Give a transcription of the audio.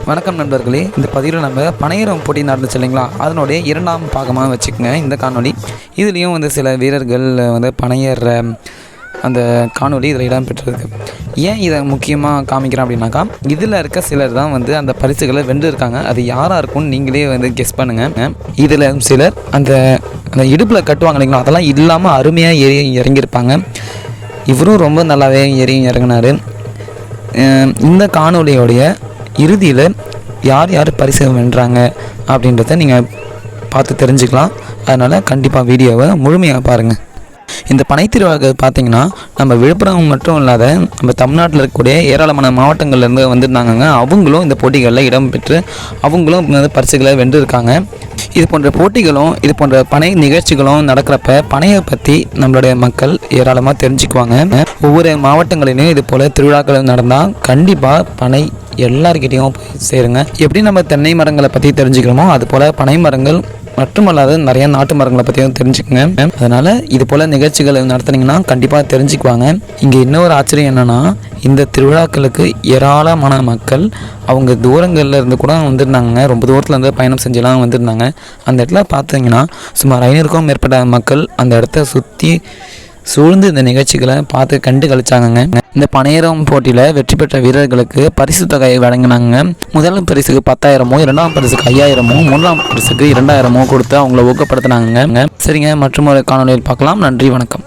வணக்கம் நண்பர்களே, இந்த பதிவில் நம்ம பனையரம் போட்டி நடந்துச்சு இல்லைங்களா, அதனுடைய இரண்டாம் பாகமாக வச்சுக்கோங்க இந்த காணொலி. இதுலேயும் சில வீரர்கள் பனையேற அந்த காணொலி இதில் இடம்பெற்றிருக்கு. ஏன் இதை முக்கியமாக காமிக்கிறேன் அப்படின்னாக்கா, இதில் இருக்க சிலர் தான் அந்த பரிசுகளை வென்று இருக்காங்க. அது யாராக இருக்கும்னு நீங்களே கெஸ் பண்ணுங்கள். இதில் சிலர் அந்த அந்த இடுப்பில் கட்டுவாங்க இல்லைங்களா, அதெல்லாம் இல்லாமல் அருமையாக ஏறி இறங்கியிருப்பாங்க. இவரும் ரொம்ப நல்லாவே ஏறி இறங்கினார். இந்த காணொலியோடைய இறுதியில் யார் யார் பரிசு வென்றாங்க அப்படின்றத நீங்கள் பார்த்து தெரிஞ்சுக்கலாம். அதனால் கண்டிப்பாக வீடியோவை முழுமையாக பாருங்கள். இந்த பனைத்திருவிழாவுக்கு பார்த்திங்கன்னா நம்ம விழுப்புரம் மட்டும் இல்லாத நம்ம தமிழ்நாட்டில் இருக்கக்கூடிய ஏராளமான மாவட்டங்கள்லேருந்து வந்திருந்தாங்க. அவங்களும் இந்த போட்டிகளில் இடம்பெற்று அவங்களும் பரிசுகளை வென்றிருக்காங்க. இது போன்ற போட்டிகளும் இது போன்ற பனை நிகழ்ச்சிகளும் நடக்கிறப்ப பனையை பற்றி நம்மளுடைய மக்கள் ஏராளமாக தெரிஞ்சுக்குவாங்க. ஒவ்வொரு மாவட்டங்களிலும் இது போல் திருவிழாக்கள் நடந்தால் கண்டிப்பாக பனை எல்லார்கிட்டையும் போய் சேருங்க. எப்படி நம்ம தென்னை மரங்களை பற்றி தெரிஞ்சுக்கிறோமோ அது போல் பனை மரங்கள் மட்டுமல்லாத நிறைய நாட்டு மரங்களை பற்றியும் தெரிஞ்சுக்குங்க. அதனால் இது போல் நிகழ்ச்சிகள் நடத்துனீங்கன்னா கண்டிப்பாக தெரிஞ்சுக்குவாங்க. இங்கே இன்னொரு ஆச்சரியம் என்னென்னா, இந்த திருவிழாக்களுக்கு ஏராளமான மக்கள் அவங்க தூரங்களில் இருந்து கூட வந்திருந்தாங்க. ரொம்ப தூரத்துலேருந்து பயணம் செஞ்செல்லாம் வந்திருந்தாங்க. அந்த இடத்துல பார்த்தீங்கன்னா சுமார் 500க்கும் மேற்பட்ட மக்கள் அந்த இடத்த சுற்றி சூழ்ந்து இந்த நிகழ்ச்சிகளை பார்த்து கண்டு கழிச்சாங்க. இந்த பனையரம் போட்டியில் வெற்றி பெற்ற வீரர்களுக்கு பரிசு தொகை வழங்கினாங்க. முதல் பரிசுக்கு 10,000, இரண்டாம் பரிசுக்கு 5,000, மூன்றாம் பரிசுக்கு 2,000 கொடுத்து அவங்கள ஊக்கப்படுத்தினாங்க. சரிங்க, மற்றும் ஒரு காணொலியில் பார்க்கலாம். நன்றி, வணக்கம்.